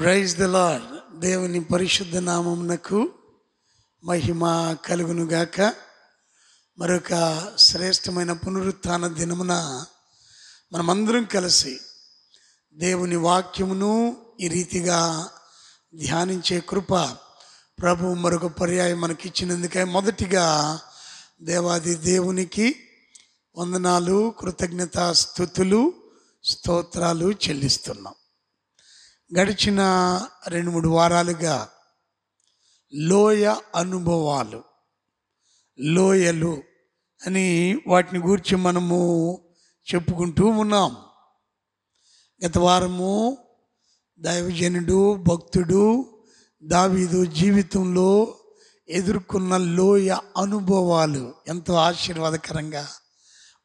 Praise the lord. దేవుని పరిశుద్ధ నామమునకు మహిమ కలుగునుగాక. మరొక శ్రేష్టమైన పునరుత్థాన దినమున మనమందరం కలిసి దేవుని వాక్యమును ఈ రీతిగా ధ్యానించే కృప ప్రభు మరొక పర్యాయం మనకిచ్చినందుకే మొదటిగా దేవాది దేవునికి వందనాలు, కృతజ్ఞతా స్తుతులు, స్తోత్రాలు చెల్లిస్తున్నాం. గడిచిన 2-3 వారాలుగా లోయ అనుభవాలు, లోయలు అని వాటిని గురించి మనము చెప్పుకుంటూ ఉన్నాం. గత వారము దైవజనుడు, భక్తుడు దావీదు జీవితంలో ఎదుర్కొన్న లోయ అనుభవాలు ఎంతో ఆశీర్వాదకరంగా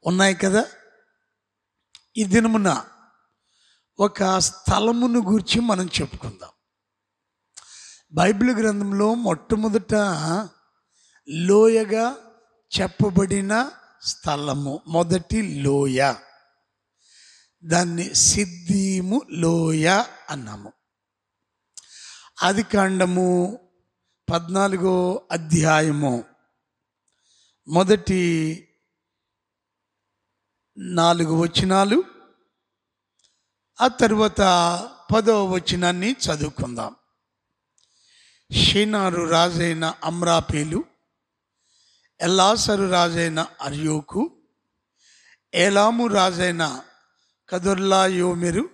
ఉన్నాయి కదా. ఈ దినమున ఒక స్థలమును గురించి మనం చెప్పుకుందాం. బైబిల్ గ్రంథంలో మొట్టమొదట లోయగా చెప్పబడిన స్థలము, మొదటి లోయ, దాన్ని సిద్దీము లోయ అన్నాము. ఆదికాండము 14వ అధ్యాయము మొదటి 4 వచనాలు, ఆ తరువాత 10వ వచనాన్ని చదువుకుందాం. షీనారు రాజైన అమ్రాపేలు, ఎల్లాసరు రాజైన అర్యోకు, ఏలాము రాజైన కదొర్లాయోమెరు,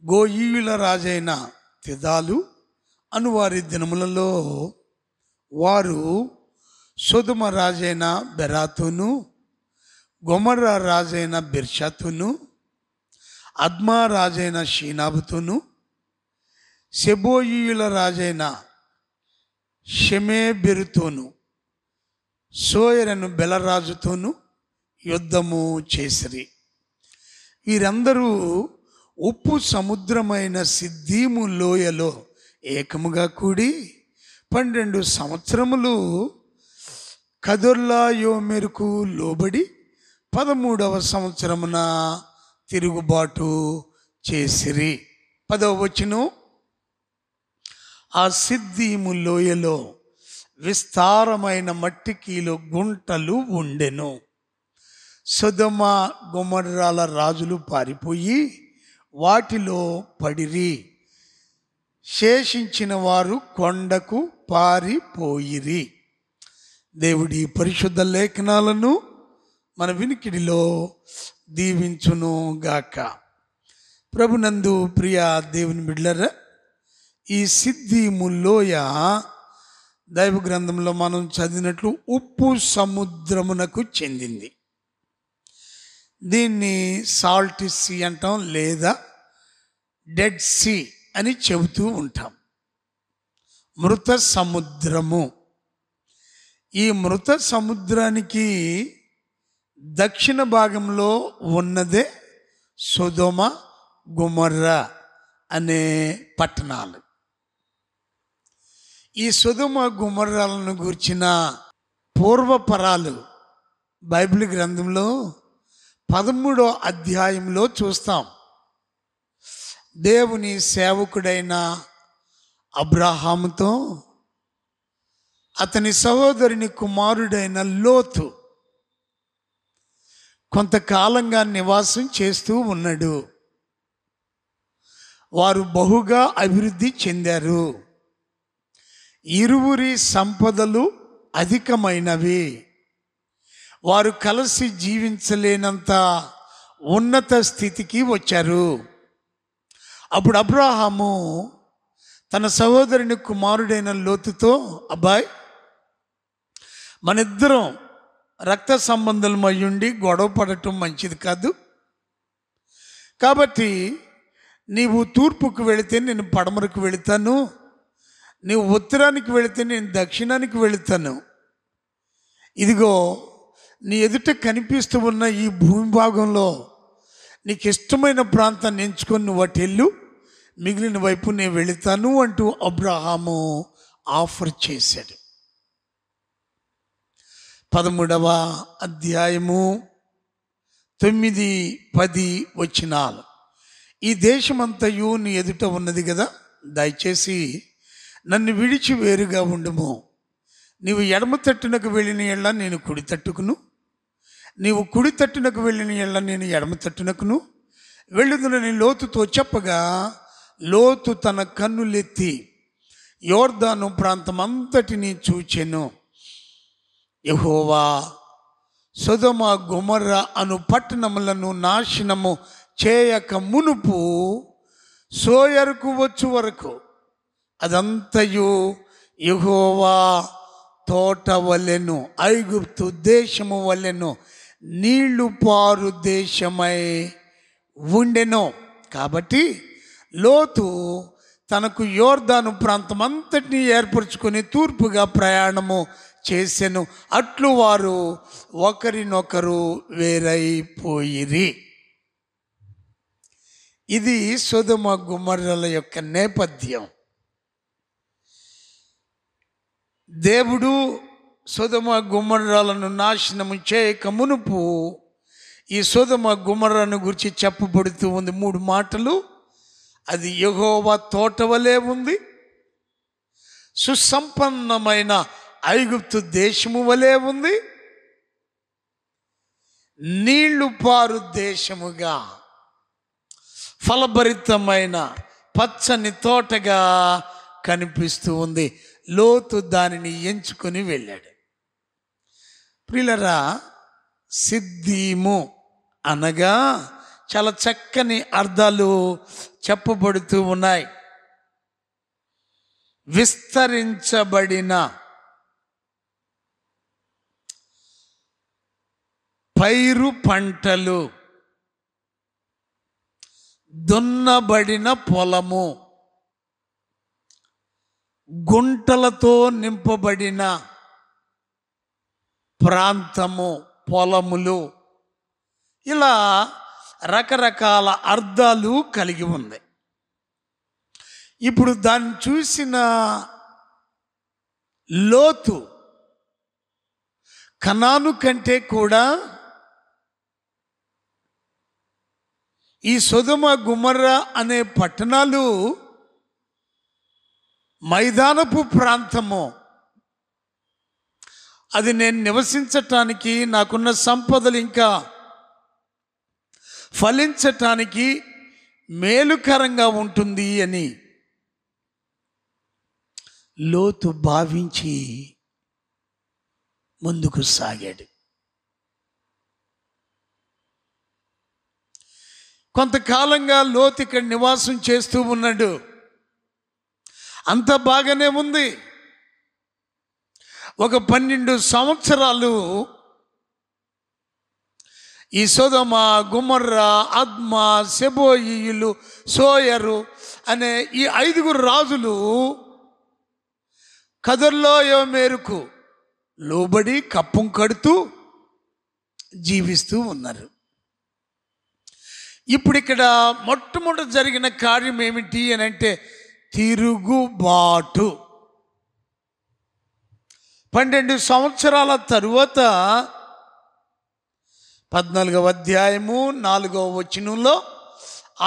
గోయీయుల రాజైన తిదాలు అనువారి దినములలో వారు సొదొమ రాజైన బెరాతును, గొమర్రా రాజైన బిర్షతును, అద్మా రాజైన షీనాబుతును, సెబోయీయుల రాజైన షెమేబెరుతోను, సోయరను బెలరాజుతోను యుద్ధము చేసిరి. వీరందరూ ఉప్పు సముద్రమైన సిద్దీము లోయలో ఏకముగా కూడి 12 సంవత్సరములు కదొర్లాయోమెరుకు లోబడి 13వ సంవత్సరమున తిరుగుబాటు చేసిరి. 10వ వచనం, ఆ సిద్దీము లోయలో విస్తారమైన మట్టికీలు గుంటలు ఉండెను. సొదొమ గొమొర్రాల రాజులు పారిపోయి వాటిలో పడిరి. శేషించిన వారు కొండకు పారిపోయిరి. దేవుడి పరిశుద్ధ లేఖనాలను మన వినికిడిలో దీవించును గాక. ప్రభునందు ప్రియ దేవుని బిడ్డలారా, ఈ సిద్దీము లోయ దైవ గ్రంథంలో మనం చదివినట్లు ఉప్పు సముద్రమునకు చెందింది. దీన్ని సాల్ట్ సీ అంటాం, లేదా డెడ్ సీ అని చెబుతూ ఉంటాం. మృత సముద్రము. ఈ మృత సముద్రానికి దక్షిణ భాగంలో ఉన్నదే సొదొమ, గొమొర్రా అనే పట్టణాలు. ఈ సొదొమ గొమొర్రాలను గురించిన పూర్వపరాలు బైబిల్ గ్రంథంలో 13వ అధ్యాయంలో చూస్తాం. దేవుని సేవకుడైన అబ్రాహాముతో అతని సహోదరుని కుమారుడైన లోతు కొంతకాలంగా నివాసం చేస్తూ ఉన్నాడు. వారు బహుగా అభివృద్ధి చెందారు. ఇరువురి సంపదలు అధికమైనవి. వారు కలిసి జీవించలేనంత ఉన్నత స్థితికి వచ్చారు. అప్పుడు అబ్రాహాము తన సహోదరుని కుమారుడైన లోతుతో, అబ్బాయి, మనిద్దరం రక్త సంబంధులమయ్యుండి గొడవ పడటం మంచిది కాదు. కాబట్టి నీవు తూర్పుకు వెళితే నేను పడమరకు వెళుతాను, నీవు ఉత్తరానికి వెళితే నేను దక్షిణానికి వెళుతాను. ఇదిగో నీ ఎదుట కనిపిస్తూ ఉన్న ఈ భూమి భాగంలో నీకు ఇష్టమైన ప్రాంతాన్ని ఎంచుకొని నువ్వు అటు వెళ్ళు, మిగిలిన వైపు నేను వెళుతాను అంటూ అబ్రాహాము ఆఫర్ చేశాడు. 13వ అధ్యాయము 9-10 వచనాలు. ఈ దేశమంతయు నీ ఎదుట ఉన్నది కదా, దయచేసి నన్ను విడిచి వేరుగా ఉండుము. నీవు ఎడమ తట్టునకు వెళ్ళిన ఎళ్ళ నేను కుడి తట్టుకును, నీవు కుడి తట్టునకు వెళ్ళిన ఎళ్ళ నేను ఎడమ తట్టునకును వెళ్ళుదునని లోతుతో చెప్పగా, లోతు తన కన్నులెత్తి యోర్దాను ప్రాంతమంతటిని చూచెను. యెహోవా సొదొమ గొమొర్ర అను పట్టణములను నాశనము చేయక మునుపు సోయరుకు వచ్చు వరకు అదంతయు యెహోవా తోట వలెను, ఐగుప్తు దేశము వలెను నీళ్లు పారు దేశమై ఉండెను. కాబట్టి లోతు తనకు యోర్దాను ప్రాంతం అంతటినీ ఏర్పరచుకొని తూర్పుగా ప్రయాణము చేసెను. అట్లు వారు ఒకరినొకరు వేరైపోయిరి. ఇది సొదొమ గొమొర్రాల యొక్క నేపథ్యం. దేవుడు సొదొమ గొమొర్రాలను నాశనము చేయక మునుపు ఈ సొదొమ గొమొర్రాను గురించి చెప్పబడుతూ ఉంది 3 మాటలు. అది యెహోవా తోట వలె ఉంది, సుసంపన్నమైన ఐగుప్తు దేశము వలె ఉంది, నీళ్లు పారు దేశముగా ఫలభరితమైన పచ్చని తోటగా కనిపిస్తూ ఉంది. లోతు దానిని ఎంచుకొని వెళ్ళాడు. ప్రియులరా, సిద్దీము అనగా చాలా చక్కని అర్థాలు చెప్పబడుతూ ఉన్నాయి. విస్తరించబడిన, పైరు పంటలు, దున్నబడిన పొలము, గుంటలతో నింపబడిన ప్రాంతము, పొలములు, ఇలా రకరకాల అర్థాలు కలిగి ఉంది. ఇప్పుడు దాన్ని చూసిన లోతు కనాను కంటే కూడా ఈ సొదొమ గొమొర్ర అనే పట్టణాలు మైదానపు ప్రాంతము. అది నేను నివసించటానికి, నాకున్న సంపదలు ఇంకా ఫలించటానికి మేలుకరంగా ఉంటుంది అని లోతు భావించి ముందుకు సాగాడు. కొంతకాలంగా లోతు ఇక్కడ నివాసం చేస్తూ ఉన్నాడు. అంత బాగానే ఉంది. ఒక 12 సంవత్సరాలు ఈ సొదొమ, గొమొర్ర, అద్మా, సెబోయియులు, సోయరు అనే ఈ 5 రాజులు కదొర్లాయోమెరుకు లోబడి కప్పం కడుతూ జీవిస్తూ ఉన్నారు. ఇప్పుడు ఇక్కడ మొట్టమొదటి జరిగిన కార్యం ఏమిటి అని అంటే తిరుగుబాటు. 12 సంవత్సరాల తరువాత 14వ అధ్యాయము 4వ వచనంలో,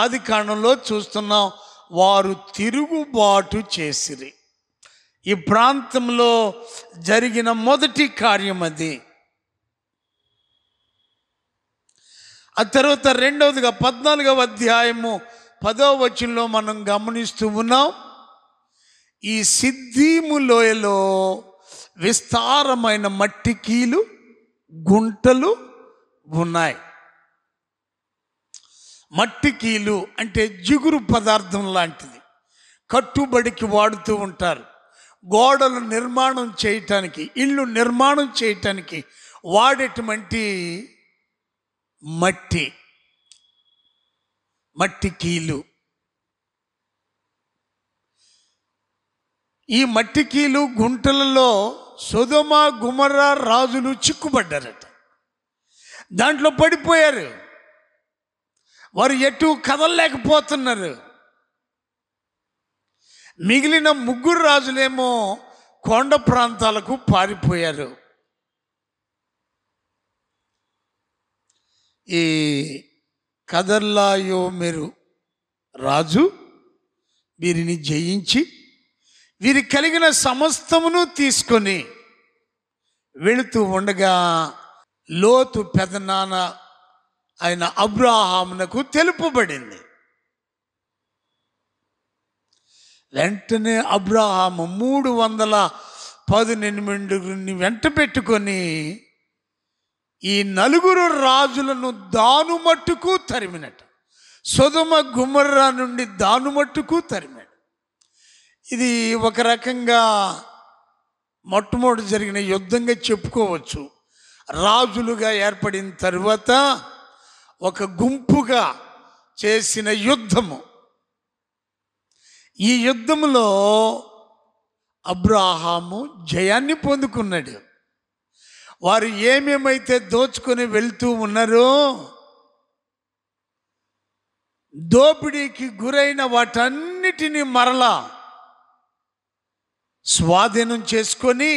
ఆదికాండంలో చూస్తున్నాం, వారు తిరుగుబాటు చేసిరి. ఈ ప్రాంతంలో జరిగిన మొదటి కార్యం అది. ఆ తర్వాత రెండవదిగా 14వ అధ్యాయము 10వ వచనంలో మనం గమనిస్తూ ఉన్నాం, ఈ సిద్దీము లోయలో విస్తారమైన మట్టి కీలు, గుంటలు ఉన్నాయి. మట్టి కీలు అంటే జిగురు పదార్థం లాంటిది, కట్టుబడికి వాడుతూ ఉంటారు. గోడలు నిర్మాణం చేయటానికి, ఇళ్ళు నిర్మాణం చేయటానికి వాడేటువంటి మట్టి కీలు. ఈ మట్టి కీలు, గుంటలలో సొదొమ గొమొర్ర రాజులు చిక్కుపడ్డారట. దాంట్లో పడిపోయారు. వారు ఎటు కదలలేకపోతున్నారు. మిగిలిన 3 రాజులేమో కొండ ప్రాంతాలకు పారిపోయారు. ఈ కదొర్లాయోమెరు రాజు వీరిని జయించి వీరి కలిగిన సమస్తమును తీసుకొని వెళుతూ ఉండగా లోతు పెదనాన్న ఆయన అబ్రాహామునకు తెలుపబడింది. వెంటనే అబ్రాహాము 318 వెంట పెట్టుకొని ఈ 4 రాజులను దానుమట్టుకు తరిమినట్టు, సొదొమ గొమొర్రా నుండి దానుమట్టుకు తరిమాడు. ఇది ఒక రకంగా మొట్టమొదటి జరిగిన యుద్ధంగా చెప్పుకోవచ్చు. రాజులుగా ఏర్పడిన తరువాత ఒక గుంపుగా చేసిన యుద్ధము. ఈ యుద్ధములో అబ్రాహాము జయాన్ని పొందుకున్నాడు. వారు ఏమేమైతే దోచుకొని వెళ్తూ ఉన్నారో, దోపిడీకి గురైన వాటన్నిటినీ మరలా స్వాధీనం చేసుకొని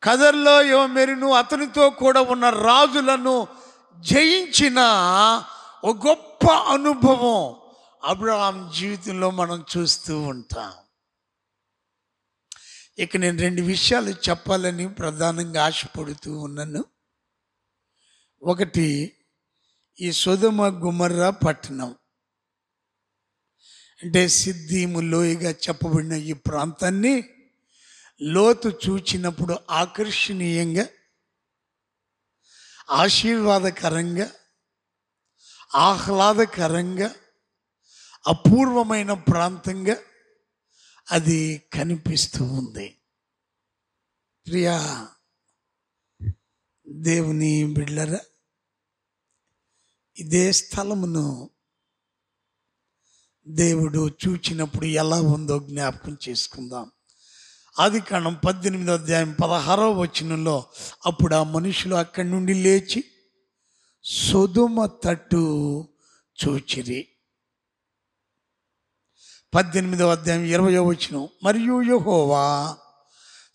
కదర్లో యోమెరును అతనితో కూడా ఉన్న రాజులను జయించిన ఒక గొప్ప అనుభవం అబ్రహాం జీవితంలో మనం చూస్తూ ఉంటాం. ఇక నేను 2 విషయాలు చెప్పాలని ప్రధానంగా ఆశపడుతూ ఉన్నాను. ఒకటి, ఈ సొదొమ గొమొర్రా పట్టణం అంటే సిద్దీము లోయగా చెప్పబడిన ఈ ప్రాంతాన్ని లోతు చూచినప్పుడు ఆకర్షణీయంగా, ఆశీర్వాదకరంగా, ఆహ్లాదకరంగా, అపూర్వమైన ప్రాంతంగా అది కనిపిస్తూ ఉంది. ప్రియా దేవుని బిడ్డలారా, ఇదే స్థలమును దేవుడు చూచినప్పుడు ఎలా ఉందో జ్ఞాపకం చేసుకుందాం. ఆదికాండం 18వ అధ్యాయం 16వ వచనంలో, అప్పుడు ఆ మనుషులు అక్కడి నుండి లేచి సొదొమ తట్టు చూచిరి. 18వ అధ్యాయం 20వ వచనం, మరియు యెహోవా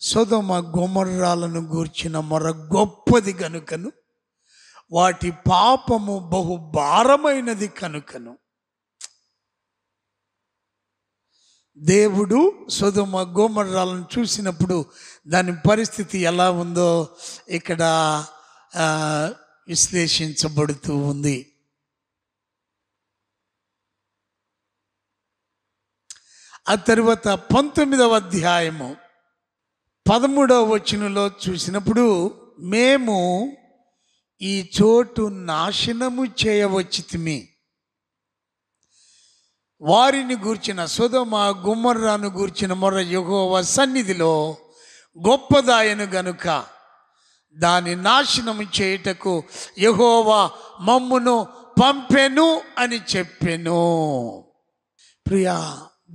సొదొమ గొమొర్రాలను గూర్చిన మొర గొప్పది కనుకను వాటి పాపము బహు భారమైనది కనుకను. దేవుడు సొదొమ గొమొర్రాలను చూసినప్పుడు దాని పరిస్థితి ఎలా ఉందో ఇక్కడ విశ్లేషించబడుతూ ఉంది. ఆ తరువాత 19వ అధ్యాయము 13వ వచనంలో చూసినప్పుడు, మేము ఈ చోటు నాశనము చేయవచ్చితిమి, వారిని గూర్చిన సొదొమ గొమొర్రాను గూర్చిన మొర యెహోవా సన్నిధిలో గొప్పదాయను గనుక దాని నాశనము చేయుటకు యెహోవా మమ్మును పంపెను అని చెప్పెను. ప్రియా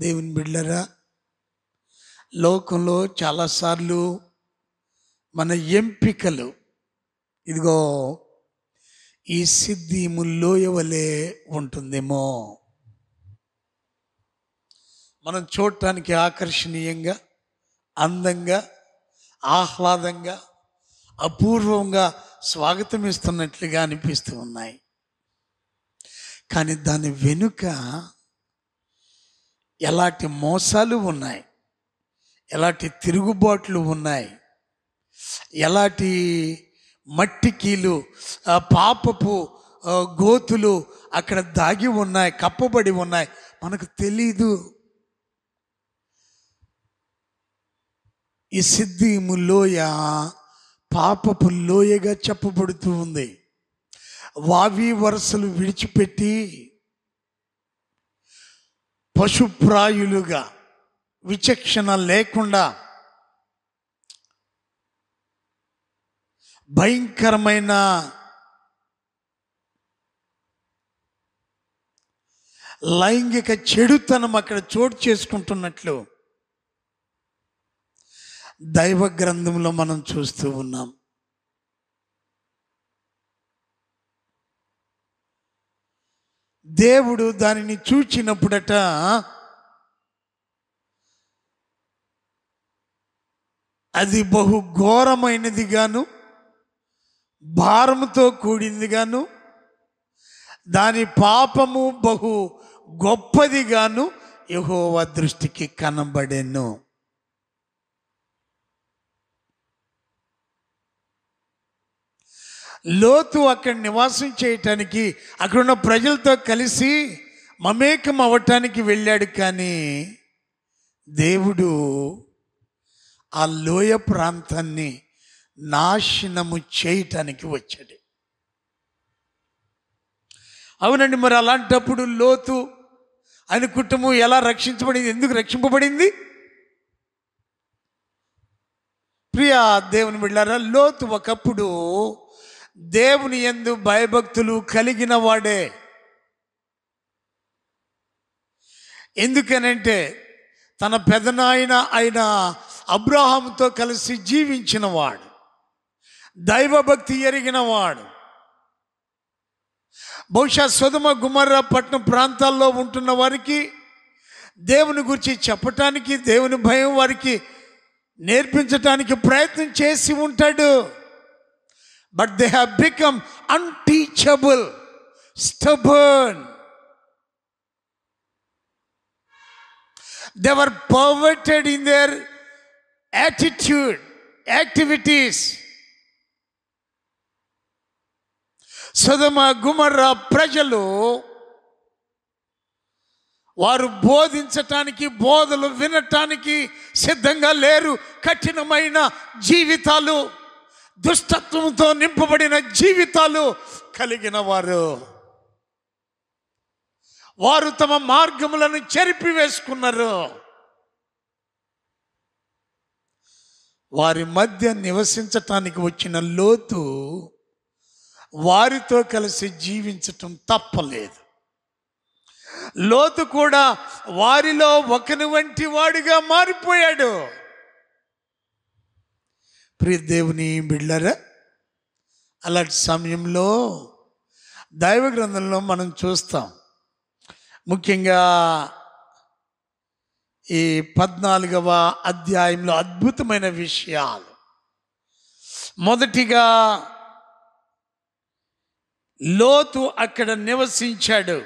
దేవుని బిడ్డలారా, లోకంలో చాలాసార్లు మన ఎంపికలు ఇదిగో ఈ సిద్దీము లోయ వలె ఉంటుందేమో. మనం చూడటానికి ఆకర్షణీయంగా, అందంగా, ఆహ్లాదంగా, అపూర్వంగా స్వాగతం ఇస్తున్నట్లుగా అనిపిస్తూ ఉన్నాయి. కానీ దాని వెనుక ఎలాంటి మోసాలు ఉన్నాయి, ఎలాంటి తిరుగుబాట్లు ఉన్నాయి, ఎలాంటి మట్టికీలు, పాపపు గోతులు అక్కడ దాగి ఉన్నాయి, కప్పబడి ఉన్నాయి, మనకు తెలీదు. ఈ సిద్దీము లోయ పాపపు లోయగా చెప్పబడుతూ ఉంది. వావి వరసలు విడిచిపెట్టి పశుప్రాయులుగా, విచక్షణ లేకుండా భయంకరమైన లైంగిక చెడుతనం అక్కడ చోటు చేసుకుంటున్నట్లు దైవ గ్రంథంలో మనం చూస్తూ ఉన్నాం. దేవుడు దానిని చూచినప్పుడట అది బహు ఘోరమైనది గాను, భారముతో కూడింది గాను, దాని పాపము బహు గొప్పదిగాను యెహోవా దృష్టికి కనబడెను. లోతు అక్కడ నివాసం చేయటానికి, అక్కడున్న ప్రజలతో కలిసి మమేకం అవ్వటానికి వెళ్ళాడు. కానీ దేవుడు ఆ లోయ ప్రాంతాన్ని నాశనము చేయటానికి వచ్చాడు. అవునండి, మరి అలాంటప్పుడు లోతు ఆయన కుటుంబం ఎలా రక్షించబడింది? ఎందుకు రక్షింపబడింది? ప్రియా దేవుని బిడ్డలారా, లోతు ఒకప్పుడు దేవుని యందు భయభక్తులు కలిగిన వాడే. ఎందుకనంటే తన పెదనాయన అయిన అబ్రాహాముతో కలిసి జీవించిన వాడు, దైవభక్తి ఎరిగిన వాడు. బహుశా సొదొమ గొమొర్రా పట్టణ ప్రాంతాల్లో ఉంటున్న వారికి దేవుని గురించి చెప్పటానికి, దేవుని భయం వారికి నేర్పించటానికి ప్రయత్నం చేసి ఉంటాడు. But they have become unteachable, stubborn. They were perverted in their attitude, activities. Sodom Gomorrah ప్రజలు వారు బోధించటానికి, బోధలు వినటానికి సిద్ధంగా లేరు. కఠినమైన జీవితాలు, దుష్టత్వంతో నింపబడిన జీవితాలు కలిగిన వారు. వారు తమ మార్గములను చెరిపివేసుకున్నారు. వారి మధ్య నివసించటానికి వచ్చిన లోతు వారితో కలిసి జీవించటం తప్పలేదు. లోతు కూడా వారిలో ఒకని వంటి వాడిగా మారిపోయాడు. ప్రియ దేవుని బిడ్డలారా, అలాంటి సమయంలో దైవ గ్రంథంలో మనం చూస్తాం. ముఖ్యంగా ఈ 14వ అధ్యాయంలో అద్భుతమైన విషయాలు. మొదటిగా లోతు అక్కడ నివసించాడు.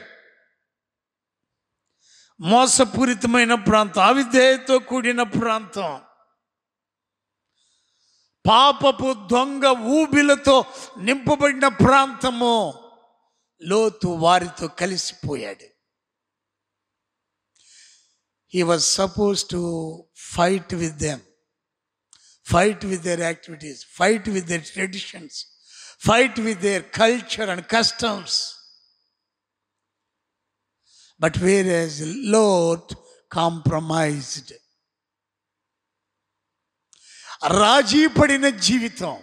మోసపూరితమైన ప్రాంతం, అవిధేయతతో కూడిన ప్రాంతం, పాపపు దొంగ ఊబిలతో నింపబడిన ప్రాంతము. లోతు వారితో కలిసిపోయాడు. He was supposed to fight with them, fight with their activities, fight with their traditions, fight with their culture and customs. But whereas Lot compromised, రాజీ పడిన జీవితం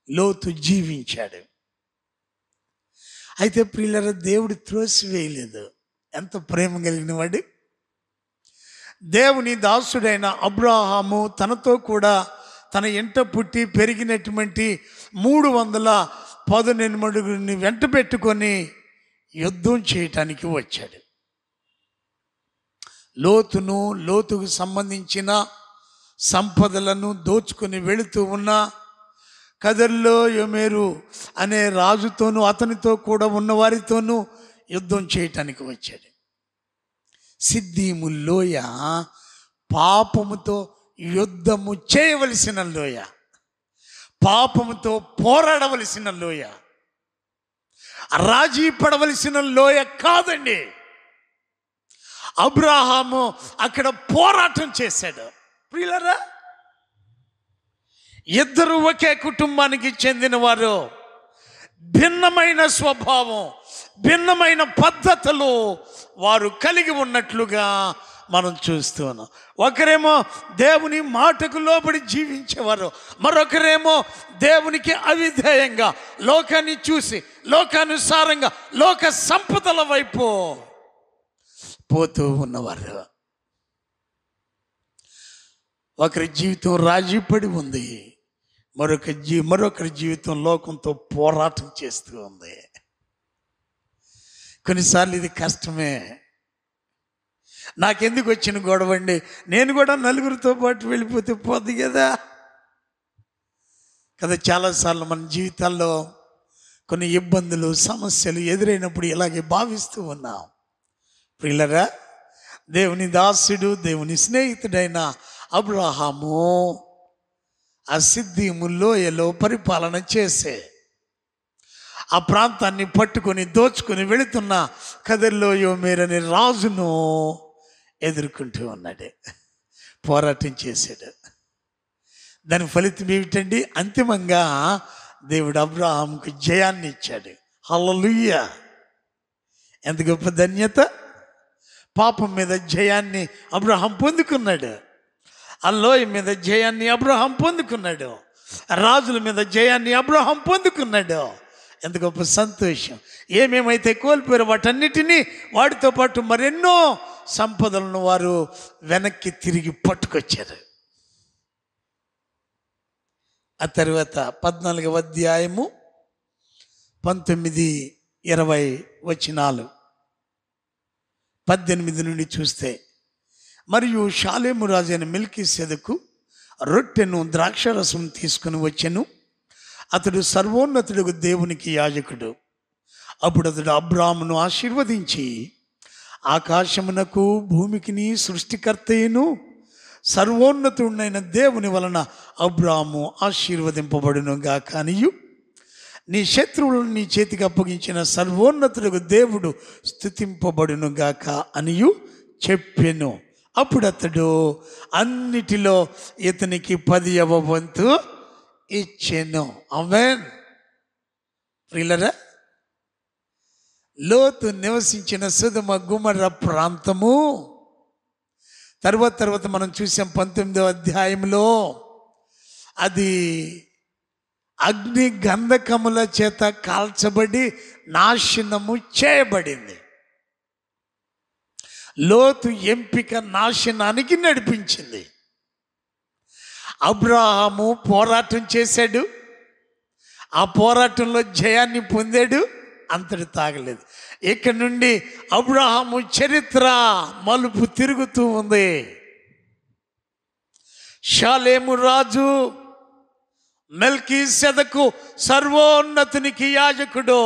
లోతు జీవించాడు. అయితే ప్రియులారా, దేవుడు త్రోసివేయలేదు. ఎంత ప్రేమ కలిగిన వాడు! దేవుని దాసుడైన అబ్రాహాము తనతో కూడా తన ఇంట పుట్టి పెరిగినటువంటి 318 వెంట పెట్టుకొని యుద్ధం చేయటానికి వచ్చాడు. లోతుకు సంబంధించిన సంపదలను దోచుకొని వెళుతూ ఉన్న కదర్లో యొమేరు అనే రాజుతోనూ అతనితో కూడా ఉన్న వారితోనూ యుద్ధం చేయటానికి వచ్చాడు. సిద్దీము లోయ పాపముతో యుద్ధము చేయవలసిన లోయ, పాపముతో పోరాడవలసిన లోయ, రాజీ పడవలసిన లోయ కాదండి. అబ్రాహాము అక్కడ పోరాటం చేశాడు. ప్రియులారా, ఇద్దరు ఒకే కుటుంబానికి చెందిన వారు, భిన్నమైన స్వభావం, భిన్నమైన పద్ధతులు వారు కలిగి ఉన్నట్లుగా మనం చూస్తూ ఉన్నాం. ఒకరేమో దేవుని మాటకు లోబడి జీవించేవారు, మరొకరేమో దేవునికి అవిధేయంగా లోకాన్ని చూసి లోకానుసారంగా లోక సంపదల వైపు పోతూ ఉన్నవారు. ఒకరి జీవితం రాజీపడి ఉంది, మరొకరి జీవితం లోకంతో పోరాటం చేస్తూ ఉంది. కొన్నిసార్లు ఇది కష్టమే. నాకెందుకు వచ్చిన గొడవ అండి, నేను కూడా నలుగురితో పాటు వెళ్ళిపోతే పోద్ది కదా. చాలాసార్లు మన జీవితాల్లో కొన్ని ఇబ్బందులు సమస్యలు ఎదురైనప్పుడు ఇలాగే భావిస్తూ ఉన్నాం. ప్రియులరా, దేవుని దాసుడు దేవుని స్నేహితుడైన అబ్రహాము ఆ సిద్దీము లోయలో పరిపాలన చేసే ఆ ప్రాంతాన్ని పట్టుకొని దోచుకొని వెళుతున్న కదర్లోయోమేరని రాజును ఎదుర్కొంటూ ఉన్నాడు, పోరాటం చేశాడు. దాని ఫలితం ఏమిటండి? అంతిమంగా దేవుడు అబ్రహాముకు జయాన్ని ఇచ్చాడు. హల్లెలూయా! ఎంత గొప్ప ధన్యత! పాపం మీద జయాన్ని అబ్రహాం పొందుకున్నాడు, ఆ లోయ మీద జయాన్ని అబ్రహాం పొందుకున్నాడు, రాజుల మీద జయాన్ని అబ్రహాం పొందుకున్నాడు. ఎంత గొప్ప సంతోషం! ఏమేమైతే కోల్పోయారో వాటన్నిటినీ వాటితో పాటు మరెన్నో సంపదలను వారు వెనక్కి తిరిగి పట్టుకొచ్చారు. ఆ తర్వాత 14వ అధ్యాయము 19-20 వచనాలు 18 నుండి చూస్తే, మరియు షాలేము రాజైన మెల్కీసెదెకు రొట్టెను ద్రాక్షరసం తీసుకుని వచ్చెను. అతడు సర్వోన్నతుడు దేవునికి యాజకుడు. అప్పుడు అతడు అబ్రాహామును ఆశీర్వదించి, ఆకాశమునకు భూమికిని సృష్టికర్తయును సర్వోన్నతుడైన దేవుని వలన అబ్రాహాము ఆశీర్వదింపబడును గాక అనియు, నీ శత్రువులను నీ చేతికి అప్పగించిన సర్వోన్నతుడు దేవుడు స్తుతింపబడును గాక అనియు చెప్పెను. అప్పుడు అతడు అన్నిటిలో ఇతనికి 10వ వంతు ఇచ్చెను. ఆమేన్. ప్రియులరా, లోతు నివసించిన సొదొమ గొమొర్రా ప్రాంతము తర్వాత మనం చూసాం 19వ అధ్యాయంలో అది అగ్ని గంధకముల చేత కాల్చబడి నాశనము చేయబడింది. లోతు ఎంపిక నాశనానికి నడిపించింది. అబ్రహాము పోరాటం చేశాడు, ఆ పోరాటంలో జయాన్ని పొందాడు, అంతటి తాగలేదు. ఇక్కడ నుండి అబ్రహాము చరిత్ర మలుపు తిరుగుతూ ఉంది. షాలేము రాజు మెల్కీసెదెకు సర్వోన్నతునికి యాజకుడు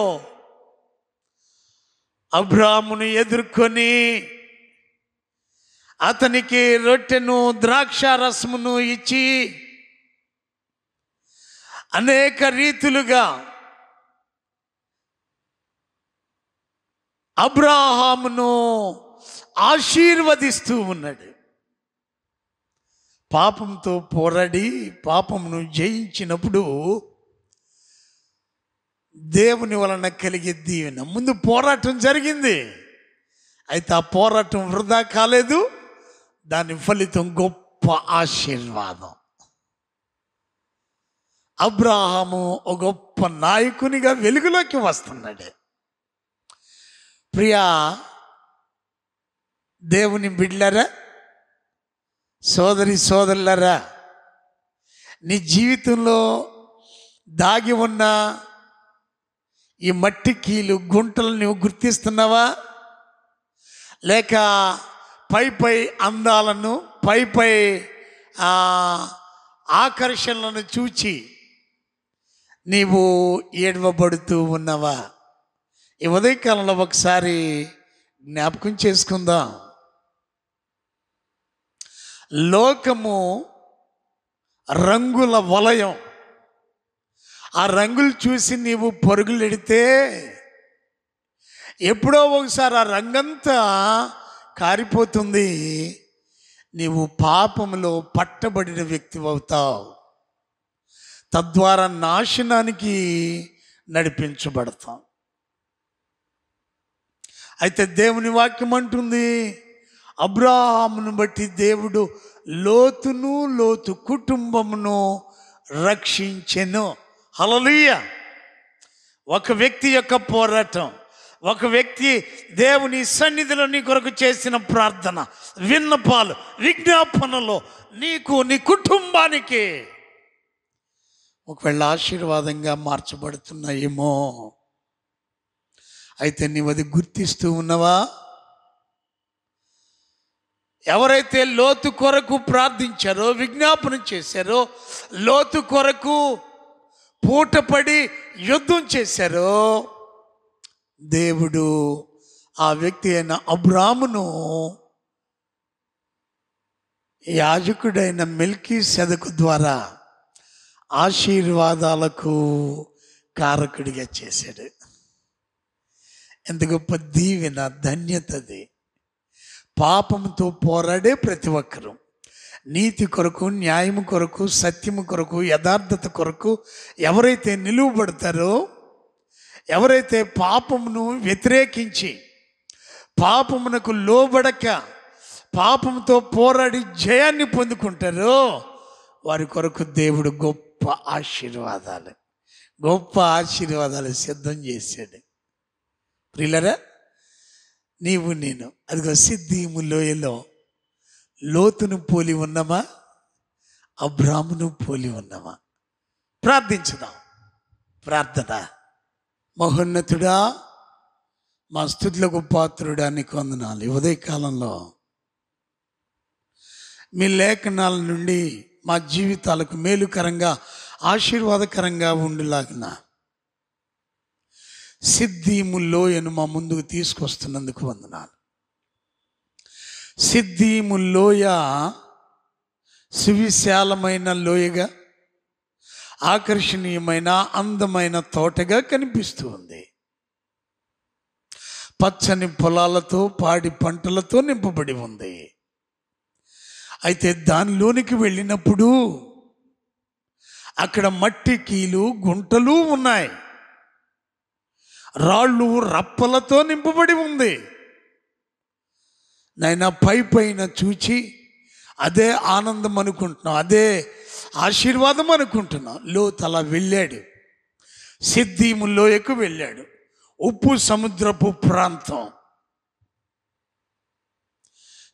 అబ్రహామును ఎదుర్కొని అతనికి రొట్టెను ద్రాక్షారసమును ఇచ్చి అనేక రీతులుగా అబ్రహామును ఆశీర్వదిస్తూ ఉన్నాడు. పాపంతో పోరాడి పాపమును జయించినప్పుడు దేవుని వలన కలిగే దీవెన. ముందు పోరాటం జరిగింది, అయితే ఆ పోరాటం వృధా కాలేదు, దాని ఫలితం గొప్ప ఆశీర్వాదం. అబ్రహాము ఒక గొప్ప నాయకునిగా వెలుగులోకి వస్తున్నాడు. ప్రియా దేవుని బిడ్డలారా, సోదరి సోదరులారా, నీ జీవితంలో దాగి ఉన్న ఈ మట్టి కీలు గుంటలు నువ్వు గుర్తిస్తున్నావా? లేక పై అందాలను పై ఆకర్షణలను చూచి నీవు ఏడవబడుతూ ఉన్నావా? ఈ ఉదయకాలంలో ఒకసారి జ్ఞాపకం చేసుకుందాం. లోకము రంగుల వలయం. ఆ రంగులు చూసి నీవు పరుగులెడితే ఎప్పుడో ఒకసారి ఆ రంగంతా కారిపోతుంది, నీవు పాపములో పట్టబడిన వ్యక్తి అవుతావు, తద్వారా నాశనానికి నడిపించబడతాం. అయితే దేవుని వాక్యం అంటుంది, అబ్రహామును బట్టి దేవుడు లోతు కుటుంబమును రక్షించెను. హల్లెలూయా! ఒక వ్యక్తి యొక్క పోరాటం, ఒక వ్యక్తి దేవుని సన్నిధిలో నీ కొరకు చేసిన ప్రార్థన, విన్నపాలు, విజ్ఞాపనలో నీకు నీ కుటుంబానికి ఒకవేళ ఆశీర్వాదంగా మార్చబడుతున్నాయేమో. అయితే నీవు అది గుర్తిస్తూ ఉన్నావా? ఎవరైతే లోతు కొరకు ప్రార్థించారో, విజ్ఞాపన చేశారో, లోతు కొరకు పూటపడి యుద్ధం చేశారో దేవుడు ఆ వ్యక్తి అయిన అబ్రామును యాజకుడైన మెల్కీసెదెకు ద్వారా ఆశీర్వాదాలకు కారకుడిగా చేశాడు. ఎంత గొప్ప దీవెన, ధన్యతది. పాపంతో పోరాడే ప్రతి ఒక్కరూ నీతి కొరకు, న్యాయము కొరకు, సత్యము కొరకు, యథార్థత కొరకు ఎవరైతే నిలువబడతారో, ఎవరైతే పాపమును వ్యతిరేకించి పాపమునకు లోబడక పాపంతో పోరాడి జయాన్ని పొందుకుంటారో వారి కొరకు దేవుడు గొప్ప ఆశీర్వాదాలు సిద్ధం చేశాడు. ప్రియులరా, నీవు నేను అదిగో సిద్దీము లోయలో లోతును పోలి ఉన్నామా, అబ్రామును పోలి ఉన్నామా? ప్రార్థించుదాం. ప్రార్థన. మహోన్నతుడా, మా స్తుతులకు పాత్రుడా, నీకు వందనాలు. ఉదయకాలంలో మీ లేఖనాల నుండి మా జీవితాలకు మేలుకరంగా, ఆశీర్వాదకరంగా ఉండులాగిన సిద్దీము లోయను మా ముందుకు తీసుకొస్తున్నందుకు వందనాలు. సిద్దీము లోయ సువిశాలమైన లోయగా, ఆకర్షణీయమైన అందమైన తోటగా కనిపిస్తూ ఉంది. పచ్చని పొలాలతో, పాడి పంటలతో నింపబడి ఉంది. అయితే దానిలోనికి వెళ్ళినప్పుడు అక్కడ మట్టి కీలు, గుంటలు ఉన్నాయి. రాళ్ళు, రప్పలతో నింపబడి ఉంది. నాయన, పైన చూచి అదే ఆనందం అనుకుంటున్నాం, అదే ఆశీర్వాదం అనుకుంటున్నాం. లోతు అలా వెళ్ళాడు, సిద్దీము లోయకు వెళ్ళాడు. ఉప్పు సముద్రపు ప్రాంతం.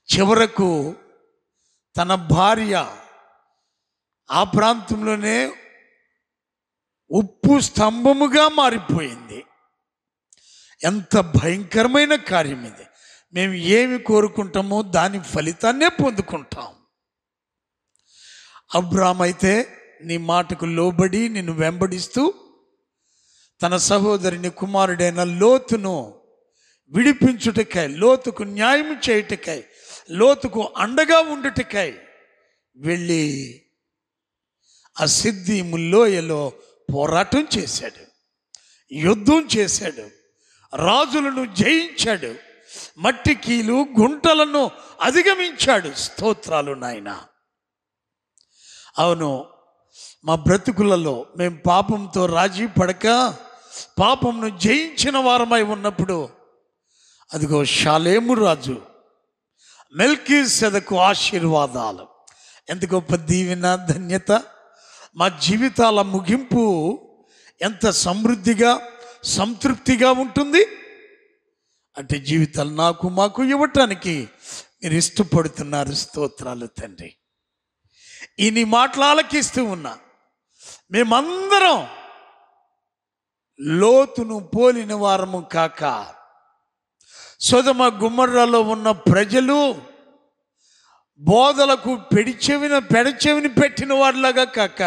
చివరకు తన భార్య ఆ ప్రాంతంలోనే ఉప్పు స్తంభముగా మారిపోయింది. ఎంత భయంకరమైన కార్యం ఇది! మేము ఏమి కోరుకుంటామో దాని ఫలితాన్నే పొందుకుంటాం. అబ్రాము అయితే నీ మాటకు లోబడి నిన్ను వెంబడిస్తూ తన సహోదరుని కుమారుడైన లోతును విడిపించుటకై, లోతుకు న్యాయం చేయుటకై, లోతుకు అండగా ఉండుటకై వెళ్ళి ఆ సిద్దీము లోయలో పోరాటం చేశాడు, యుద్ధం చేశాడు, రాజులను జయించాడు, మట్టి కీలు, గుంటలను అధిగమించాడు. స్తోత్రాలు నాయన. అవును, మా బ్రతుకులలో మేము పాపంతో రాజీ పడక పాపంను జయించిన వారమై ఉన్నప్పుడు అదిగో షాలేము రాజు మెల్కీసెదెకు ఆశీర్వాదాలు. ఎంత గొప్ప దీవెన, ధన్యత! మా జీవితాల ముగింపు ఎంత సమృద్ధిగా, సంతృప్తిగా ఉంటుంది అంటే జీవితాలు నాకు మాకు ఇవ్వటానికి మీరు ఇష్టపడుతున్నారు. స్తోత్రాలు తండ్రి. ఈ నీ మాటలు ఆలకిస్తూ ఉన్నా మేమందరం లోతును పోలిన వారము కాక, సొదొమ గుమర్రాలో ఉన్న ప్రజలు బోధలకు పెడచెవిని పెట్టిన వారిలాగా కాక,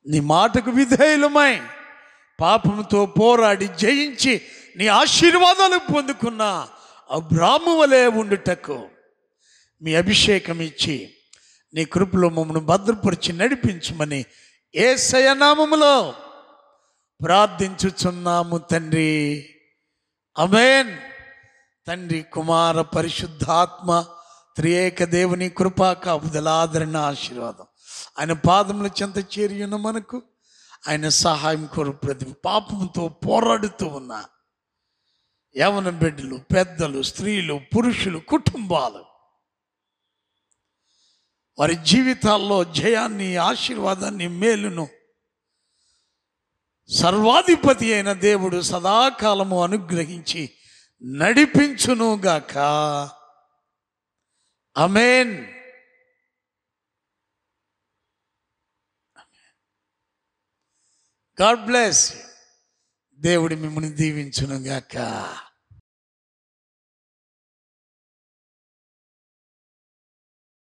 నీ మాటకు విధేయులమై పాపంతో పోరాడి జయించి నీ ఆశీర్వాదాలు పొందుకున్న అబ్రాము వలె ఉండుటకు మీ అభిషేకం ఇచ్చి నీ కృపలో మమ్మల్ని భద్రపరిచి నడిపించమని యేసయ్య నామములో ప్రార్థించుచున్నాము తండ్రి. ఆమేన్. తండ్రి, కుమార, పరిశుద్ధాత్మ త్రియేక దేవుని కృపా కాపుదల, ఆదరణ, ఆశీర్వాదం ఆయన పాదముల చెంత చేరి ఉన్న మనకు ఆయన సహాయం కోరు ప్రతి పాపంతో పోరాడుతూ ఉన్న యవన బిడ్డలు, పెద్దలు, స్త్రీలు, పురుషులు, కుటుంబాలు వారి జీవితాల్లో జయాన్ని, ఆశీర్వాదాన్ని, మేలును సర్వాధిపతి అయిన దేవుడు సదాకాలము అనుగ్రహించి నడిపించునుగాక. ఆమేన్. God bless. దేవుడు మిమ్మల్ని దీవించునుగాక.